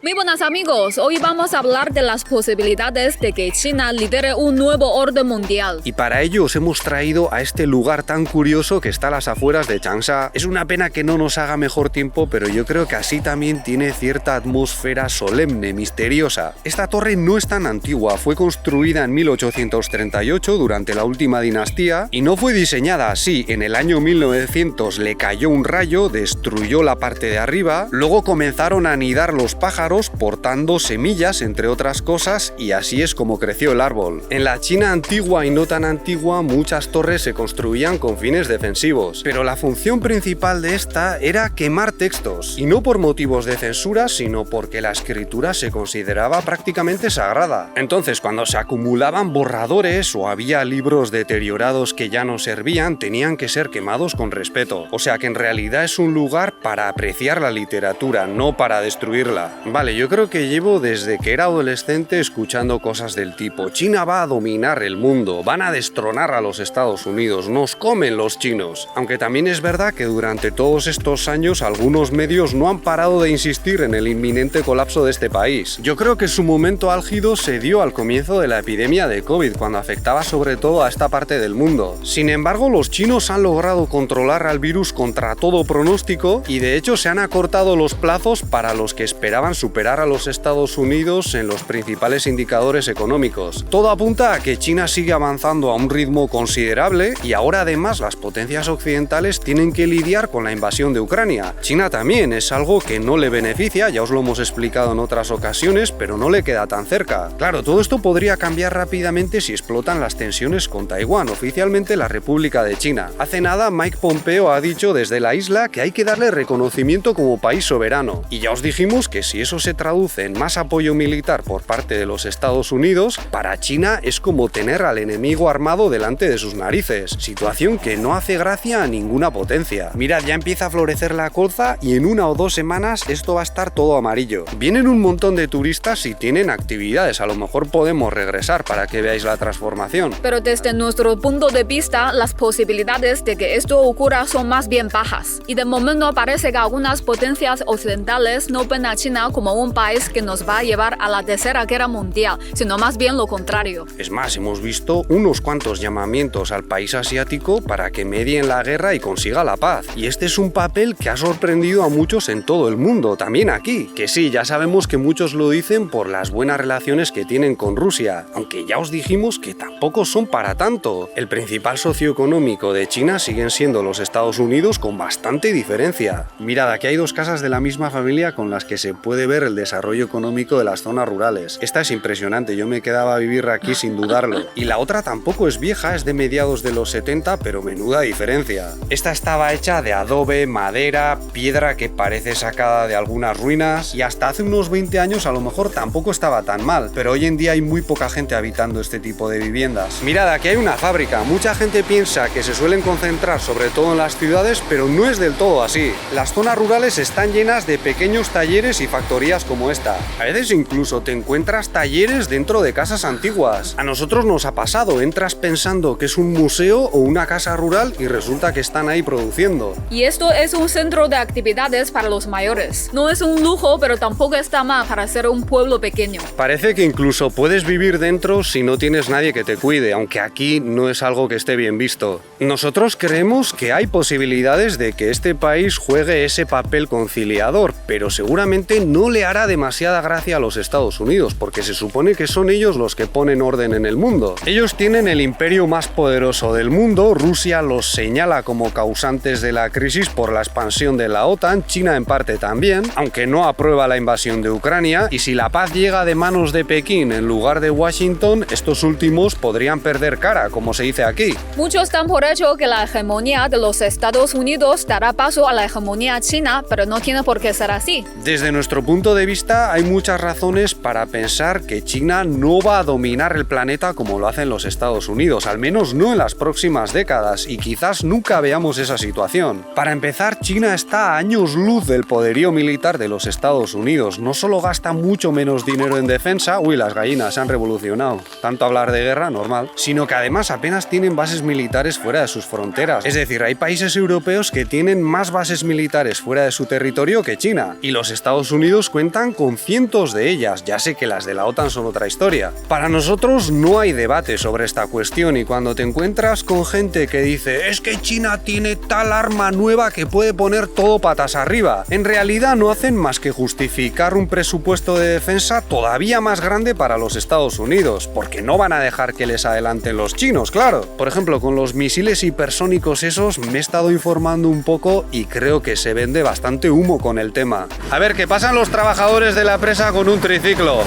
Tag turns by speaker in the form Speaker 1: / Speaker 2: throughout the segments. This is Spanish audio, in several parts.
Speaker 1: Muy buenas amigos, hoy vamos a hablar de las posibilidades de que China lidere un nuevo orden mundial.
Speaker 2: Y para ello os hemos traído a este lugar tan curioso que está a las afueras de Changsha. Es una pena que no nos haga mejor tiempo, pero yo creo que así también tiene cierta atmósfera solemne, misteriosa. Esta torre no es tan antigua, fue construida en 1838 durante la última dinastía y no fue diseñada así. En el año 1900 le cayó un rayo, destruyó la parte de arriba, luego comenzaron a anidar los pájaros portando semillas entre otras cosas y así es como creció el árbol. En la China antigua y no tan antigua muchas torres se construían con fines defensivos, pero la función principal de esta era quemar textos y no por motivos de censura sino porque la escritura se consideraba prácticamente sagrada. Entonces cuando se acumulaban borradores o había libros deteriorados que ya no servían tenían que ser quemados con respeto. O sea que en realidad es un lugar para apreciar la literatura, no para destruirla. Vale, yo creo que llevo desde que era adolescente escuchando cosas del tipo: China va a dominar el mundo, van a destronar a los Estados Unidos, nos comen los chinos. Aunque también es verdad que durante todos estos años algunos medios no han parado de insistir en el inminente colapso de este país. Yo creo que su momento álgido se dio al comienzo de la epidemia de COVID, cuando afectaba sobre todo a esta parte del mundo. Sin embargo, los chinos han logrado controlar al virus contra todo pronóstico y de hecho se han acortado los plazos para los que esperaban superar a los Estados Unidos en los principales indicadores económicos. Todo apunta a que China sigue avanzando a un ritmo considerable y ahora además las potencias occidentales tienen que lidiar con la invasión de Ucrania. China también es algo que no le beneficia, ya os lo hemos explicado en otras ocasiones, pero no le queda tan cerca. Claro, todo esto podría cambiar rápidamente si explotan las tensiones con Taiwán, oficialmente la República de China. Hace nada Mike Pompeo ha dicho desde la isla que hay que darle reconocimiento como país soberano. Y ya os dijimos que si eso se traduce en más apoyo militar por parte de los Estados Unidos, para China es como tener al enemigo armado delante de sus narices, situación que no hace gracia a ninguna potencia. Mirad, ya empieza a florecer la colza y en 1 o 2 semanas esto va a estar todo amarillo. Vienen un montón de turistas y tienen actividades, a lo mejor podemos regresar para que veáis la transformación.
Speaker 1: Pero desde nuestro punto de vista, las posibilidades de que esto ocurra son más bien bajas. Y de momento parece que algunas potencias occidentales no ven a China como un país que nos va a llevar a la Tercera Guerra Mundial, sino más bien lo contrario.
Speaker 2: Es más, hemos visto unos cuantos llamamientos al país asiático para que medie en la guerra y consiga la paz. Y este es un papel que ha sorprendido a muchos en todo el mundo, también aquí. Que sí, ya sabemos que muchos lo dicen por las buenas relaciones que tienen con Rusia, aunque ya os dijimos que tampoco son para tanto. El principal socio económico de China siguen siendo los Estados Unidos con bastante diferencia. Mirad, aquí hay 2 casas de la misma familia con las que se puede ver el desarrollo económico de las zonas rurales. Esta es impresionante, yo me quedaba a vivir aquí sin dudarlo. Y la otra tampoco es vieja, es de mediados de los 70, pero menuda diferencia. Esta estaba hecha de adobe, madera, piedra que parece sacada de algunas ruinas y hasta hace unos 20 años a lo mejor tampoco estaba tan mal, pero hoy en día hay muy poca gente habitando este tipo de viviendas. Mirad, aquí hay una fábrica, mucha gente piensa que se suelen concentrar sobre todo en las ciudades, pero no es del todo así. Las zonas rurales están llenas de pequeños talleres y factorías como esta. A veces incluso te encuentras talleres dentro de casas antiguas. A nosotros nos ha pasado, entras pensando que es un museo o una casa rural y resulta que están ahí produciendo.
Speaker 1: Y esto es un centro de actividades para los mayores. No es un lujo, pero tampoco está mal para ser un pueblo pequeño.
Speaker 2: Parece que incluso puedes vivir dentro si no tienes nadie que te cuide, aunque aquí no es algo que esté bien visto. Nosotros creemos que hay posibilidades de que este país juegue ese papel conciliador, pero seguramente no le hará demasiada gracia a los Estados Unidos, porque se supone que son ellos los que ponen orden en el mundo. Ellos tienen el imperio más poderoso del mundo, Rusia los señala como causantes de la crisis por la expansión de la OTAN, China en parte también, aunque no aprueba la invasión de Ucrania, y si la paz llega de manos de Pekín en lugar de Washington, estos últimos podrían perder cara, como se dice aquí.
Speaker 1: Muchos dan por hecho que la hegemonía de los Estados Unidos dará paso a la hegemonía china, pero no tiene por qué ser así.
Speaker 2: Desde nuestro punto de vista hay muchas razones para pensar que China no va a dominar el planeta como lo hacen los Estados Unidos, al menos no en las próximas décadas, y quizás nunca veamos esa situación. Para empezar, China está a años luz del poderío militar de los Estados Unidos. No solo gasta mucho menos dinero en defensa, las gallinas se han revolucionado, tanto hablar de guerra, normal, sino que además apenas tienen bases militares fuera de sus fronteras. Es decir, hay países europeos que tienen más bases militares fuera de su territorio que China, y los Estados Unidos Unidos cuentan con cientos de ellas, ya sé que las de la OTAN son otra historia. Para nosotros no hay debate sobre esta cuestión y cuando te encuentras con gente que dice es que China tiene tal arma nueva que puede poner todo patas arriba, en realidad no hacen más que justificar un presupuesto de defensa todavía más grande para los Estados Unidos, porque no van a dejar que les adelanten los chinos, claro. Por ejemplo, con los misiles hipersónicos esos me he estado informando un poco y creo que se vende bastante humo con el tema. A ver, ¿qué pasan los trabajadores de la presa con un triciclo?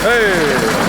Speaker 2: ¡Hey!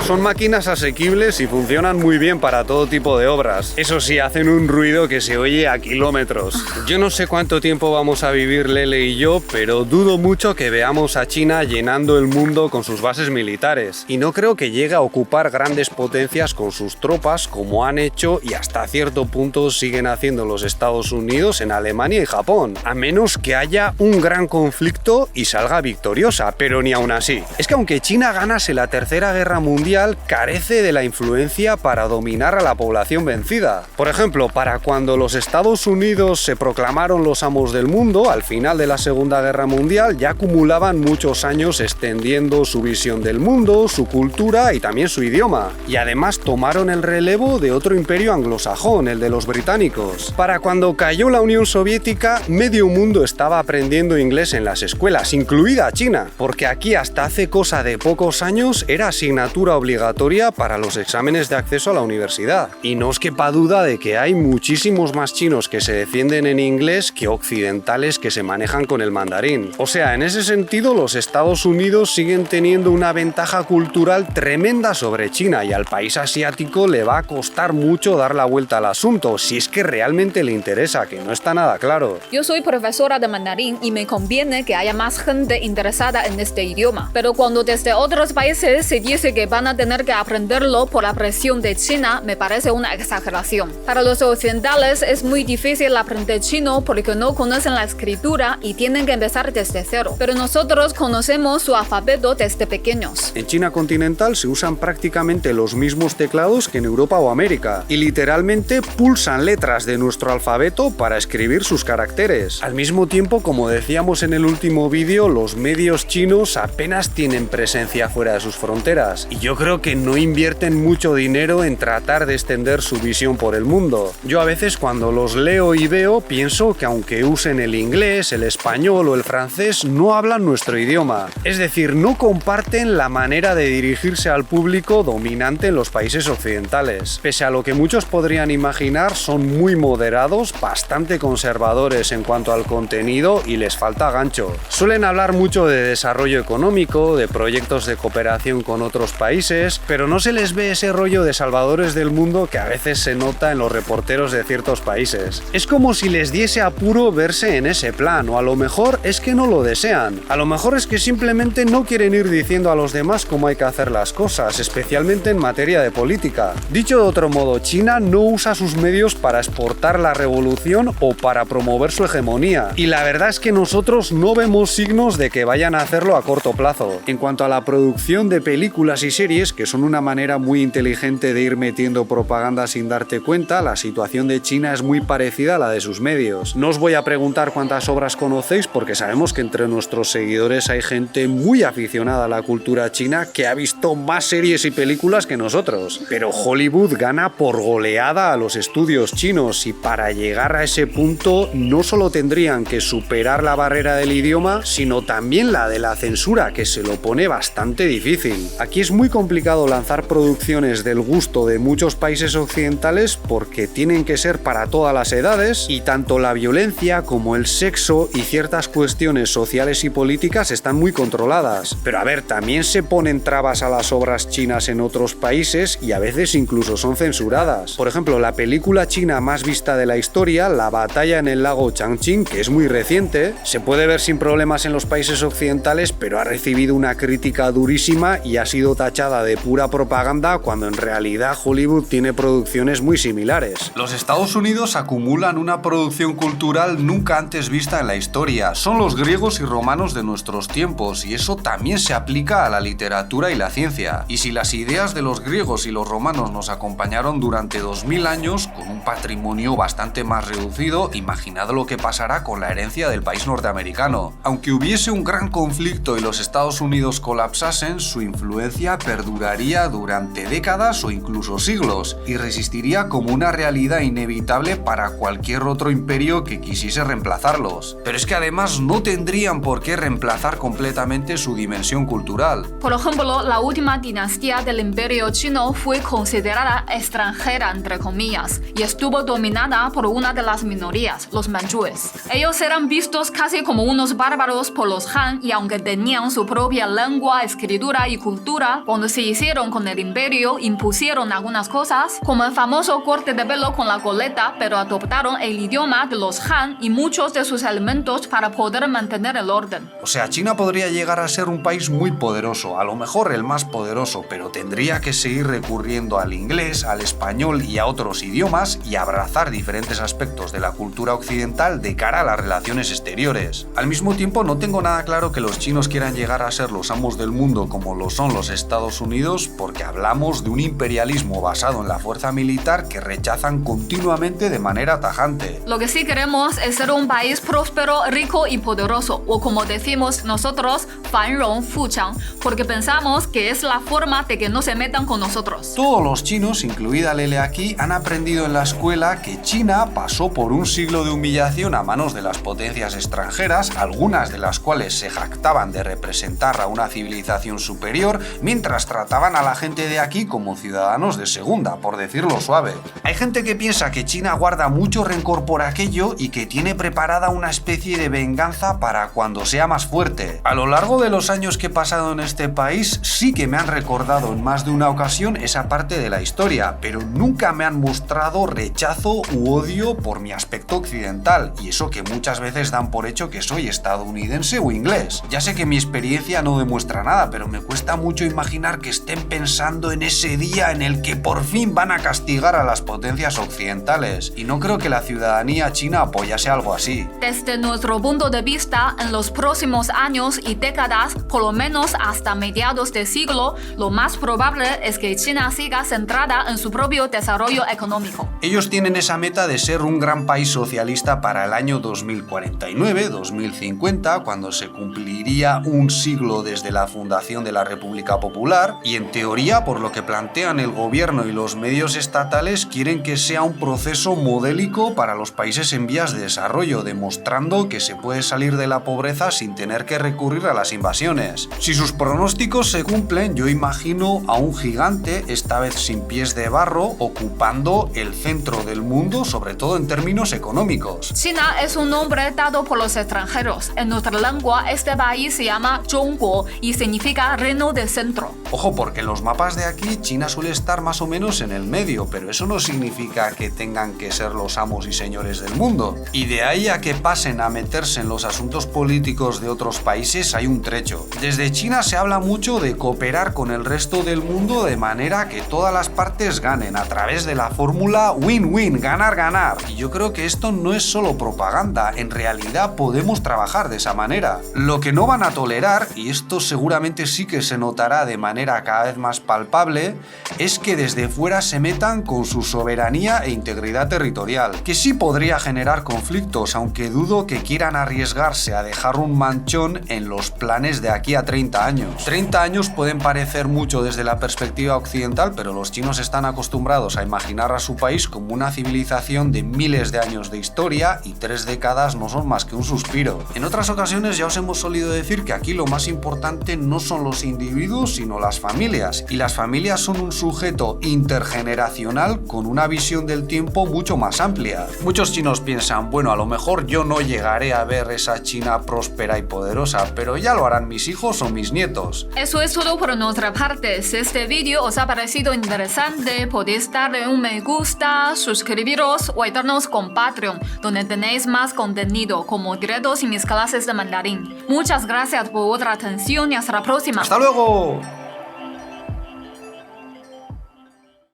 Speaker 2: Son máquinas asequibles y funcionan muy bien para todo tipo de obras. Eso sí, hacen un ruido que se oye a kilómetros. Yo no sé cuánto tiempo vamos a vivir Lele y yo, pero dudo mucho que veamos a China llenando el mundo con sus bases militares. Y no creo que llegue a ocupar grandes potencias con sus tropas como han hecho y hasta cierto punto siguen haciendo los Estados Unidos en Alemania y Japón. A menos que haya un gran conflicto y salga victoriosa, pero ni aún así. Es que aunque China ganase la Tercera Guerra Mundial, carece de la influencia para dominar a la población vencida. Por ejemplo, para cuando los Estados Unidos se proclamaron los amos del mundo, al final de la Segunda Guerra Mundial, ya acumulaban muchos años extendiendo su visión del mundo, su cultura y también su idioma. Y además tomaron el relevo de otro imperio anglosajón, el de los británicos. Para cuando cayó la Unión Soviética, medio mundo estaba aprendiendo inglés en las escuelas, incluida China, porque aquí hasta hace cosa de pocos años era asignatura obligatoria para los exámenes de acceso a la universidad. Y no os quepa duda de que hay muchísimos más chinos que se defienden en inglés que occidentales que se manejan con el mandarín. O sea, en ese sentido los Estados Unidos siguen teniendo una ventaja cultural tremenda sobre China y al país asiático le va a costar mucho dar la vuelta al asunto, si es que realmente le interesa, que no está nada claro.
Speaker 1: Yo soy profesora de mandarín y me conviene que haya más gente interesada en este idioma. Pero cuando desde otros países se dice que van a tener que aprenderlo por la presión de China, me parece una exageración. Para los occidentales es muy difícil aprender chino porque no conocen la escritura y tienen que empezar desde cero. Pero nosotros conocemos su alfabeto desde pequeños.
Speaker 2: En China continental se usan prácticamente los mismos teclados que en Europa o América y literalmente pulsan letras de nuestro alfabeto para escribir sus caracteres. Al mismo tiempo, como decíamos en el último vídeo, los medios chinos apenas tienen presencia fuera de sus fronteras y yo creo que no invierten mucho dinero en tratar de extender su visión por el mundo. Yo a veces cuando los leo y veo pienso que aunque usen el inglés, el español o el francés, no hablan nuestro idioma. Es decir, no comparten la manera de dirigirse al público dominante en los países occidentales. Pese a lo que muchos podrían imaginar, son muy moderados, bastante conservadores en cuanto al contenido y les falta gancho. Suelen hablar mucho de desarrollo económico, de proyectos de cooperación con otros países, pero no se les ve ese rollo de salvadores del mundo que a veces se nota en los reporteros de ciertos países. Es como si les diese apuro verse en ese plan, o a lo mejor es que no lo desean. A lo mejor es que simplemente no quieren ir diciendo a los demás cómo hay que hacer las cosas, especialmente en materia de política. Dicho de otro modo, China no usa sus medios para exportar la revolución o para promover su hegemonía. Y la verdad es que nosotros no vemos signos de que vayan a hacerlo a corto plazo. En cuanto a la producción de películas y series, que son una manera muy inteligente de ir metiendo propaganda sin darte cuenta, la situación de China es muy parecida a la de sus medios. No os voy a preguntar cuántas obras conocéis porque sabemos que entre nuestros seguidores hay gente muy aficionada a la cultura china que ha visto más series y películas que nosotros. Pero Hollywood gana por goleada a los estudios chinos y para llegar a ese punto no solo tendrían que superar la barrera del idioma, sino también la de la censura, que se lo pone bastante difícil. Aquí es muy complicado lanzar producciones del gusto de muchos países occidentales porque tienen que ser para todas las edades y tanto la violencia como el sexo y ciertas cuestiones sociales y políticas están muy controladas. Pero a ver, también se ponen trabas a las obras chinas en otros países y a veces incluso son censuradas. Por ejemplo, la película china más vista de la historia, La batalla en el lago Changqing, que es muy reciente, se puede ver sin problemas en los países occidentales, pero ha recibido una crítica durísima y ha sido tachada cargada de pura propaganda cuando en realidad Hollywood tiene producciones muy similares. Los Estados Unidos acumulan una producción cultural nunca antes vista en la historia. Son los griegos y romanos de nuestros tiempos y eso también se aplica a la literatura y la ciencia. Y si las ideas de los griegos y los romanos nos acompañaron durante 2000 años con un patrimonio bastante más reducido, imaginad lo que pasará con la herencia del país norteamericano. Aunque hubiese un gran conflicto y los Estados Unidos colapsasen, su influencia perduraría durante décadas o incluso siglos y resistiría como una realidad inevitable para cualquier otro imperio que quisiese reemplazarlos. Pero es que además no tendrían por qué reemplazar completamente su dimensión cultural.
Speaker 1: Por ejemplo, la última dinastía del Imperio Chino fue considerada extranjera, entre comillas, y estuvo dominada por una de las minorías, los manchúes. Ellos eran vistos casi como unos bárbaros por los Han y aunque tenían su propia lengua, escritura y cultura, cuando se hicieron con el imperio impusieron algunas cosas, como el famoso corte de pelo con la coleta, pero adoptaron el idioma de los Han y muchos de sus elementos para poder mantener el orden.
Speaker 2: O sea, China podría llegar a ser un país muy poderoso, a lo mejor el más poderoso, pero tendría que seguir recurriendo al inglés, al español y a otros idiomas y abrazar diferentes aspectos de la cultura occidental de cara a las relaciones exteriores. Al mismo tiempo, no tengo nada claro que los chinos quieran llegar a ser los amos del mundo como lo son los Estados Unidos, porque hablamos de un imperialismo basado en la fuerza militar que rechazan continuamente de manera tajante.
Speaker 1: Lo que sí queremos es ser un país próspero, rico y poderoso, o como decimos nosotros, 繁荣富强, porque pensamos que es la forma de que no se metan con nosotros.
Speaker 2: Todos los chinos, incluida Lele aquí, han aprendido en la escuela que China pasó por un siglo de humillación a manos de las potencias extranjeras, algunas de las cuales se jactaban de representar a una civilización superior, mientras trataban a la gente de aquí como ciudadanos de segunda, por decirlo suave. Hay gente que piensa que China guarda mucho rencor por aquello y que tiene preparada una especie de venganza para cuando sea más fuerte. A lo largo de los años que he pasado en este país, sí que me han recordado en más de una ocasión esa parte de la historia, pero nunca me han mostrado rechazo u odio por mi aspecto occidental, y eso que muchas veces dan por hecho que soy estadounidense o inglés. Ya sé que mi experiencia no demuestra nada, pero me cuesta mucho imaginar que estén pensando en ese día en el que por fin van a castigar a las potencias occidentales, y no creo que la ciudadanía china apoyase algo así.
Speaker 1: Desde nuestro punto de vista, en los próximos años y décadas, por lo menos hasta mediados de siglo, lo más probable es que China siga centrada en su propio desarrollo económico.
Speaker 2: Ellos tienen esa meta de ser un gran país socialista para el año 2049-2050, cuando se cumpliría un siglo desde la fundación de la República Popular, y en teoría, por lo que plantean el gobierno y los medios estatales, quieren que sea un proceso modélico para los países en vías de desarrollo, demostrando que se puede salir de la pobreza sin tener que recurrir a las invasiones. Si sus pronósticos se cumplen, yo imagino a un gigante, esta vez sin pies de barro, ocupando el centro del mundo, sobre todo en términos económicos.
Speaker 1: China es un nombre dado por los extranjeros. En nuestra lengua, este país se llama Zhongguo y significa reino del centro.
Speaker 2: Ojo, porque en los mapas de aquí China suele estar más o menos en el medio, pero eso no significa que tengan que ser los amos y señores del mundo. Y de ahí a que pasen a meterse en los asuntos políticos de otros países hay un trecho. Desde China se habla mucho de cooperar con el resto del mundo de manera que todas las partes ganen a través de la fórmula win-win, ganar-ganar. Y yo creo que esto no es solo propaganda, en realidad podemos trabajar de esa manera. Lo que no van a tolerar, y esto seguramente sí que se notará de manera cada vez más palpable, es que desde fuera se metan con su soberanía e integridad territorial, que sí podría generar conflictos, aunque dudo que quieran arriesgarse a dejar un manchón en los planes de aquí a 30 años. 30 años pueden parecer mucho desde la perspectiva occidental, pero los chinos están acostumbrados a imaginar a su país como una civilización de miles de años de historia y 3 décadas no son más que un suspiro. En otras ocasiones ya os hemos solido decir que aquí lo más importante no son los individuos, sino las familias, y las familias son un sujeto intergeneracional con una visión del tiempo mucho más amplia. Muchos chinos piensan, bueno, a lo mejor yo no llegaré a ver esa China próspera y poderosa, pero ya lo harán mis hijos o mis nietos.
Speaker 1: Eso es todo por nuestra parte. Si este vídeo os ha parecido interesante, podéis darle un me gusta, suscribiros o ayudarnos con Patreon, donde tenéis más contenido como directos y mis clases de mandarín. Muchas gracias por vuestra atención y hasta la próxima.
Speaker 2: ¡Hasta luego!